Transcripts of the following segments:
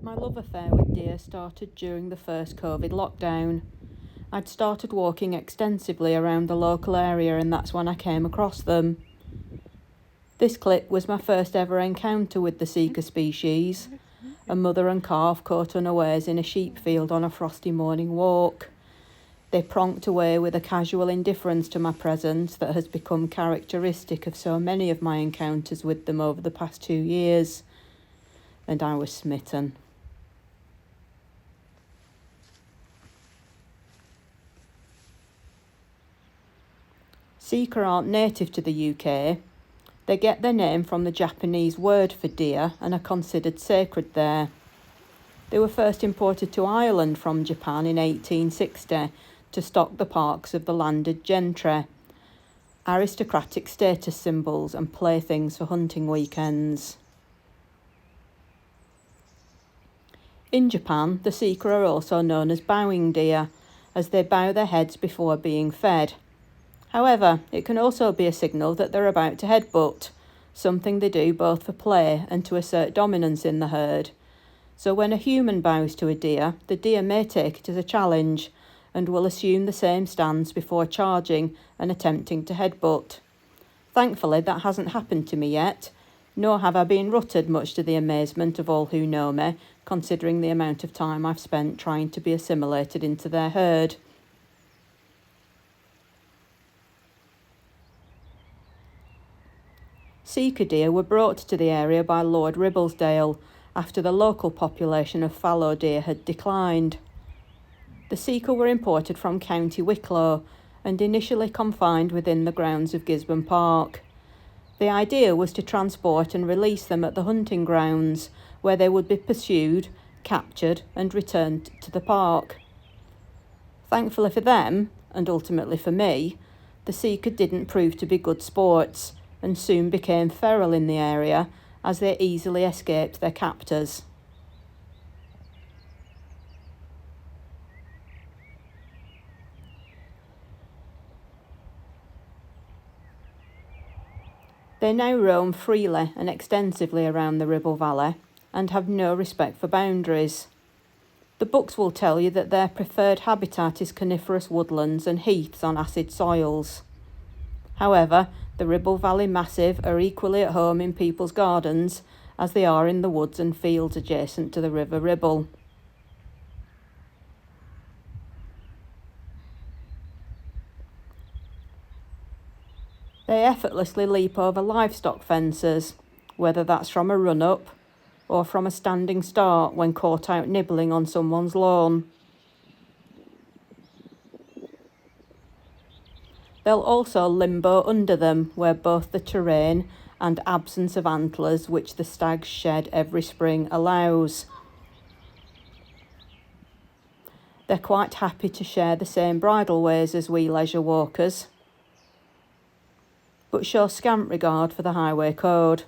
My love affair with deer started during the first COVID lockdown. I'd started walking extensively around the local area, and that's when I came across them. This clip was my first ever encounter with the Sika species, a mother and calf caught unawares in a sheep field on a frosty morning walk. They pronked away with a casual indifference to my presence that has become characteristic of so many of my encounters with them over the past 2 years, and I was smitten. Sika aren't native to the UK. They get their name from the Japanese word for deer and are considered sacred there. They were first imported to Ireland from Japan in 1860 to stock the parks of the landed gentry, aristocratic status symbols and playthings for hunting weekends. In Japan, the Sika are also known as bowing deer, as they bow their heads before being fed. However, it can also be a signal that they're about to headbutt, something they do both for play and to assert dominance in the herd. So when a human bows to a deer, the deer may take it as a challenge and will assume the same stance before charging and attempting to headbutt. Thankfully, that hasn't happened to me yet, nor have I been rutted, much to the amazement of all who know me, considering the amount of time I've spent trying to be assimilated into their herd. Sika deer were brought to the area by Lord Ribblesdale after the local population of fallow deer had declined. The Sika were imported from County Wicklow and initially confined within the grounds of Gisborne Park. The idea was to transport and release them at the hunting grounds, where they would be pursued, captured and returned to the park. Thankfully for them, and ultimately for me, the Sika didn't prove to be good sports and soon became feral in the area as they easily escaped their captors. They now roam freely and extensively around the Ribble Valley and have no respect for boundaries. The books will tell you that their preferred habitat is coniferous woodlands and heaths on acid soils. However, the Ribble Valley Massive are equally at home in people's gardens as they are in the woods and fields adjacent to the River Ribble. They effortlessly leap over livestock fences, whether that's from a run-up or from a standing start when caught out nibbling on someone's lawn. They'll also limbo under them, where both the terrain and absence of antlers, which the stags shed every spring, allows. They're quite happy to share the same bridleways as we leisure walkers, but show scant regard for the highway code.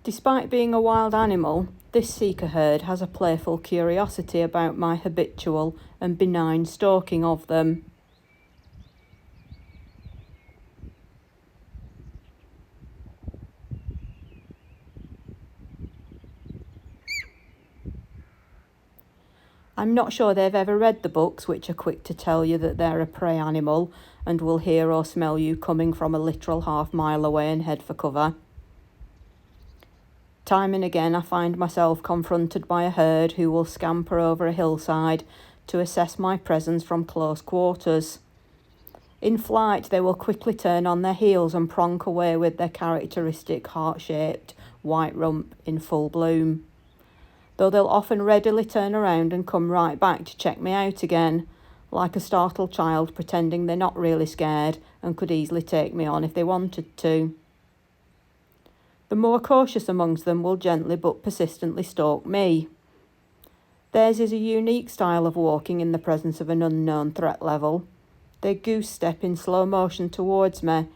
Despite being a wild animal, this Sika herd has a playful curiosity about my habitual and benign stalking of them. I'm not sure they've ever read the books, which are quick to tell you that they're a prey animal and will hear or smell you coming from a literal half-mile away and head for cover. Time and again I find myself confronted by a herd who will scamper over a hillside to assess my presence from close quarters. In flight, they will quickly turn on their heels and pronk away with their characteristic heart-shaped white rump in full bloom, though they'll often readily turn around and come right back to check me out again, like a startled child pretending they're not really scared and could easily take me on if they wanted to. The more cautious amongst them will gently but persistently stalk me. Theirs is a unique style of walking in the presence of an unknown threat level. They goose step in slow motion towards me,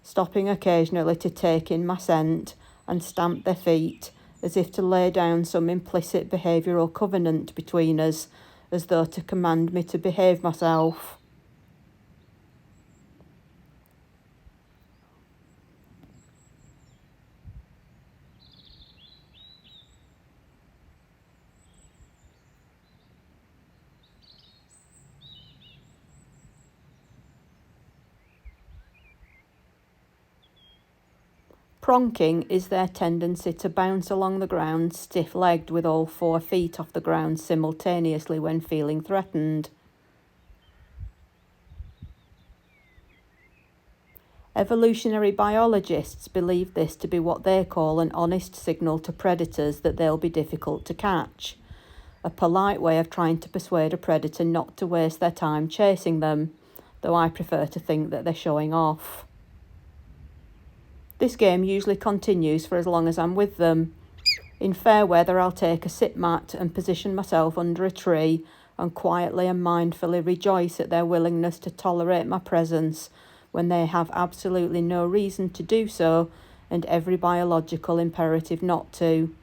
stopping occasionally to take in my scent and stamp their feet as if to lay down some implicit behavioural covenant between us, as though to command me to behave myself. Pronking is their tendency to bounce along the ground stiff-legged with all 4 feet off the ground simultaneously when feeling threatened. Evolutionary biologists believe this to be what they call an honest signal to predators that they'll be difficult to catch, a polite way of trying to persuade a predator not to waste their time chasing them, though I prefer to think that they're showing off. This game usually continues for as long as I'm with them. In fair weather, I'll take a sit mat and position myself under a tree and quietly and mindfully rejoice at their willingness to tolerate my presence when they have absolutely no reason to do so and every biological imperative not to.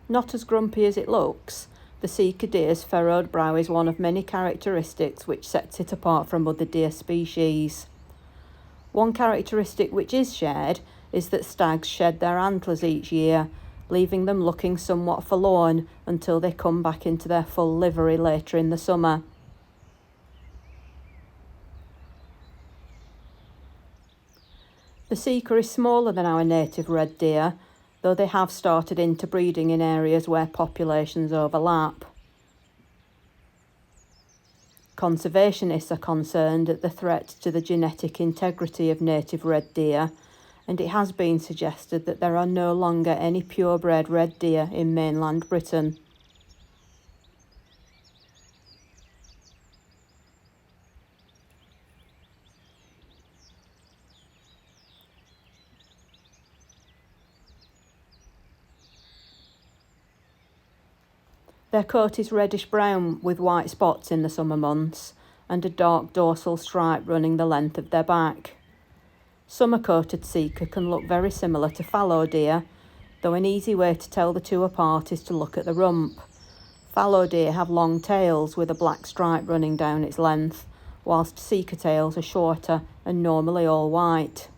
Not as grumpy as it looks, the Sika deer's furrowed brow is one of many characteristics which sets it apart from other deer species. One characteristic which is shared is that stags shed their antlers each year, leaving them looking somewhat forlorn until they come back into their full livery later in the summer. The Sika is smaller than our native red deer, though they have started interbreeding in areas where populations overlap. Conservationists are concerned at the threat to the genetic integrity of native red deer, and it has been suggested that there are no longer any purebred red deer in mainland Britain. Their coat is reddish-brown with white spots in the summer months and a dark dorsal stripe running the length of their back. Summer-coated Sika can look very similar to fallow deer, though an easy way to tell the two apart is to look at the rump. Fallow deer have long tails with a black stripe running down its length, whilst Sika tails are shorter and normally all white.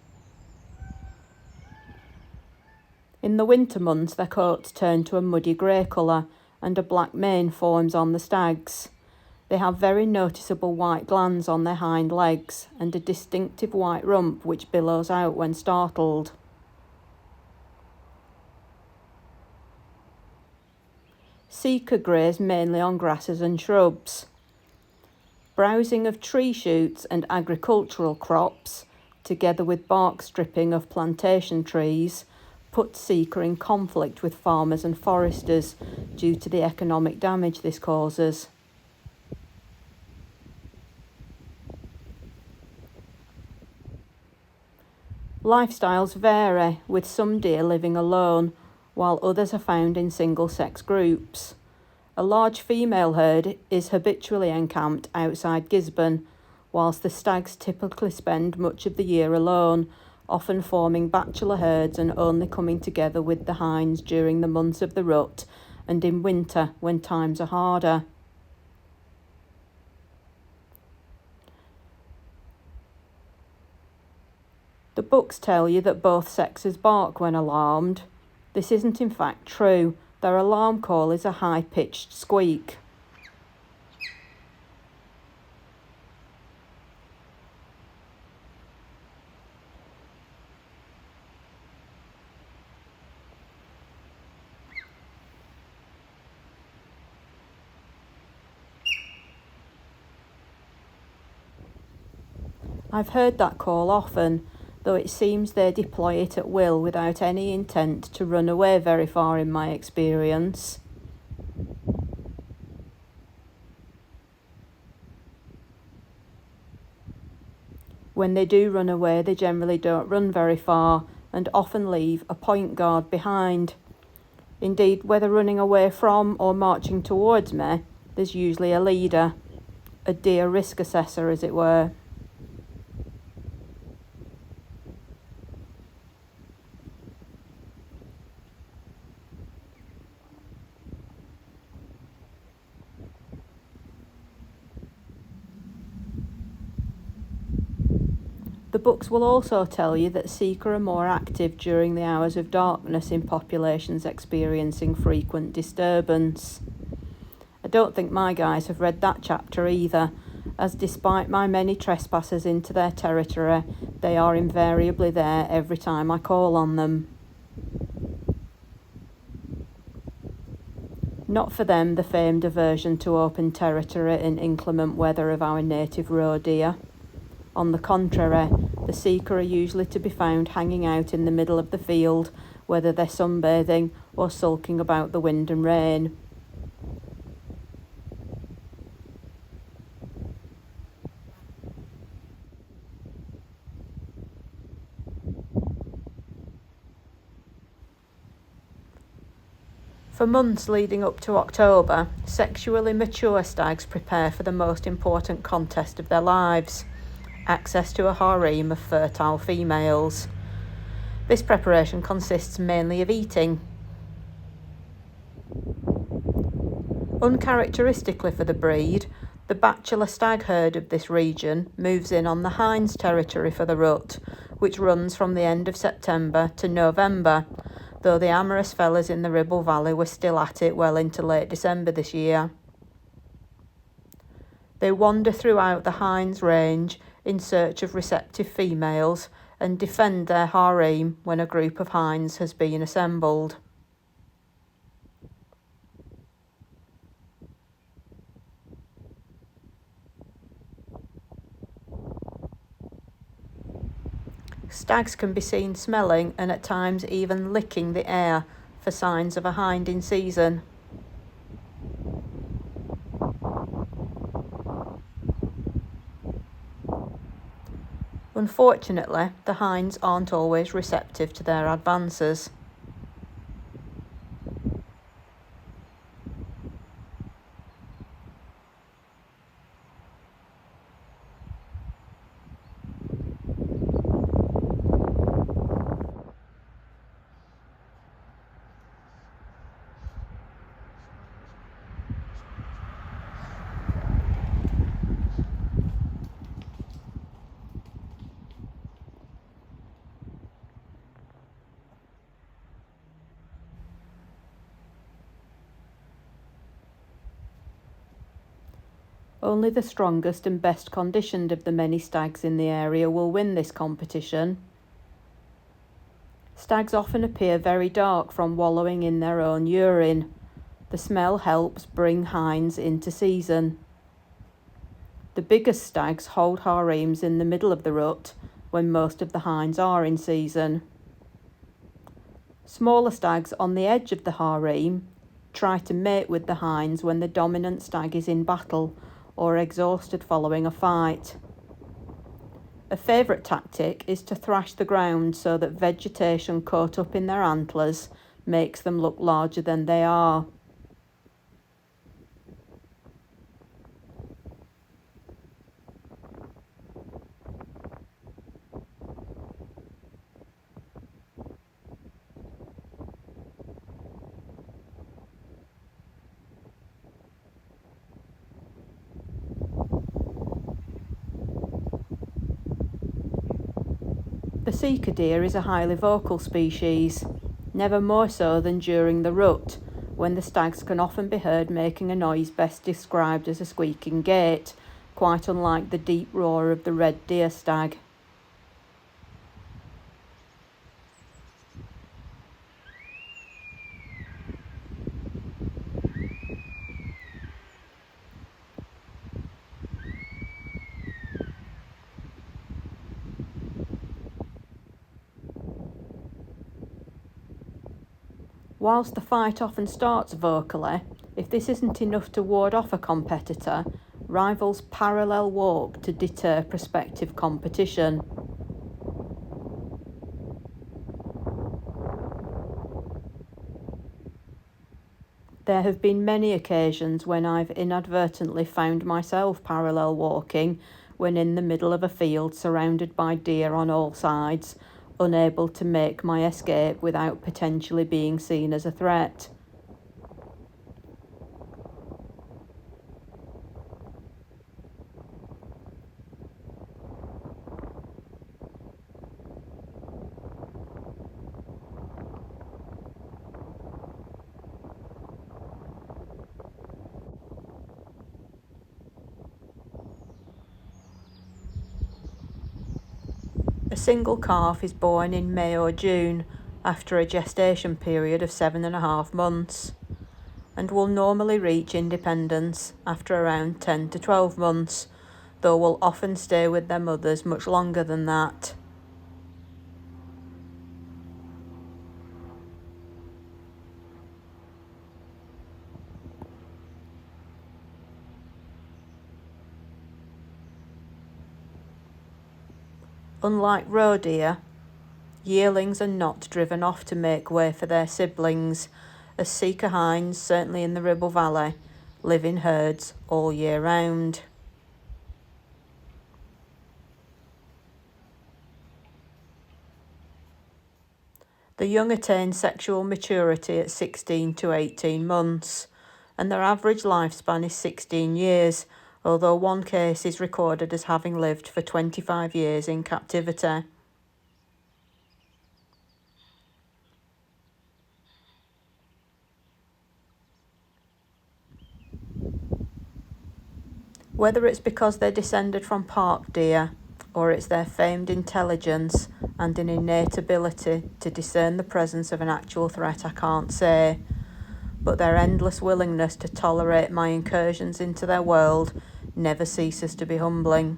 In the winter months, their coats turn to a muddy grey colour, and a black mane forms on the stags. They have very noticeable white glands on their hind legs and a distinctive white rump which billows out when startled. Sika graze mainly on grasses and shrubs. Browsing of tree shoots and agricultural crops, together with bark stripping of plantation trees, put Sika in conflict with farmers and foresters due to the economic damage this causes. Lifestyles vary, with some deer living alone, while others are found in single-sex groups. A large female herd is habitually encamped outside Gisborne, whilst the stags typically spend much of the year alone, often forming bachelor herds and only coming together with the hinds during the months of the rut and in winter when times are harder. The books tell you that both sexes bark when alarmed. This isn't in fact true. Their alarm call is a high-pitched squeak. I've heard that call often. though it seems they deploy it at will without any intent to run away very far in my experience. When they do run away, they generally don't run very far and often leave a point guard behind. Indeed, whether running away from or marching towards me, there's usually a leader, a deer risk assessor as it were. The books will also tell you that Sika are more active during the hours of darkness in populations experiencing frequent disturbance. I don't think my guys have read that chapter either, as despite my many trespassers into their territory, they are invariably there every time I call on them. Not for them the famed aversion to open territory in inclement weather of our native roe deer. On the contrary, the Sika are usually to be found hanging out in the middle of the field, whether they're sunbathing or sulking about the wind and rain. For months leading up to October, sexually mature stags prepare for the most important contest of their lives: access to a harem of fertile females. This preparation consists mainly of eating. Uncharacteristically for the breed, the bachelor stag herd of this region moves in on the hinds territory for the rut, which runs from the end of September to November, though the amorous fellas in the Ribble Valley were still at it well into late December this year. They wander throughout the hinds range in search of receptive females and defend their harem when a group of hinds has been assembled. Stags can be seen smelling and at times even licking the air for signs of a hind in season. Unfortunately, the hinds aren't always receptive to their advances. Only the strongest and best conditioned of the many stags in the area will win this competition. Stags often appear very dark from wallowing in their own urine. The smell helps bring hinds into season. The biggest stags hold harems in the middle of the rut when most of the hinds are in season. Smaller stags on the edge of the harem try to mate with the hinds when the dominant stag is in battle or exhausted following a fight. A favourite tactic is to thrash the ground so that vegetation caught up in their antlers makes them look larger than they are. The Sika deer is a highly vocal species, never more so than during the rut, when the stags can often be heard making a noise best described as a squeaking gait, quite unlike the deep roar of the red deer stag. Whilst the fight often starts vocally, if this isn't enough to ward off a competitor, rivals parallel walk to deter prospective competition. There have been many occasions when I've inadvertently found myself parallel walking when in the middle of a field surrounded by deer on all sides, unable to make my escape without potentially being seen as a threat. A single calf is born in May or June after a gestation period of 7.5 months and will normally reach independence after around 10 to 12 months, though will often stay with their mothers much longer than that. Unlike roe deer, yearlings are not driven off to make way for their siblings, as Sika hinds, certainly in the Ribble Valley, live in herds all year round. The young attain sexual maturity at 16 to 18 months, and their average lifespan is 16 years, although one case is recorded as having lived for 25 years in captivity. Whether it's because they're descended from park deer, or it's their famed intelligence and an innate ability to discern the presence of an actual threat, I can't say, but their endless willingness to tolerate my incursions into their world never ceases to be humbling.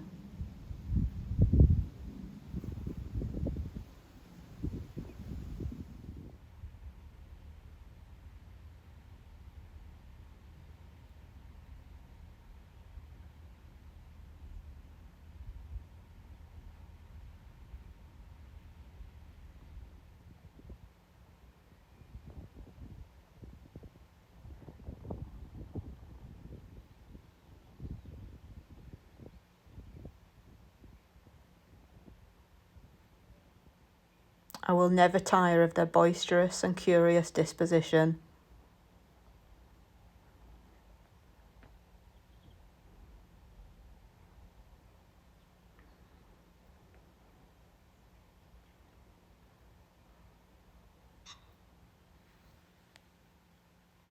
I will never tire of their boisterous and curious disposition.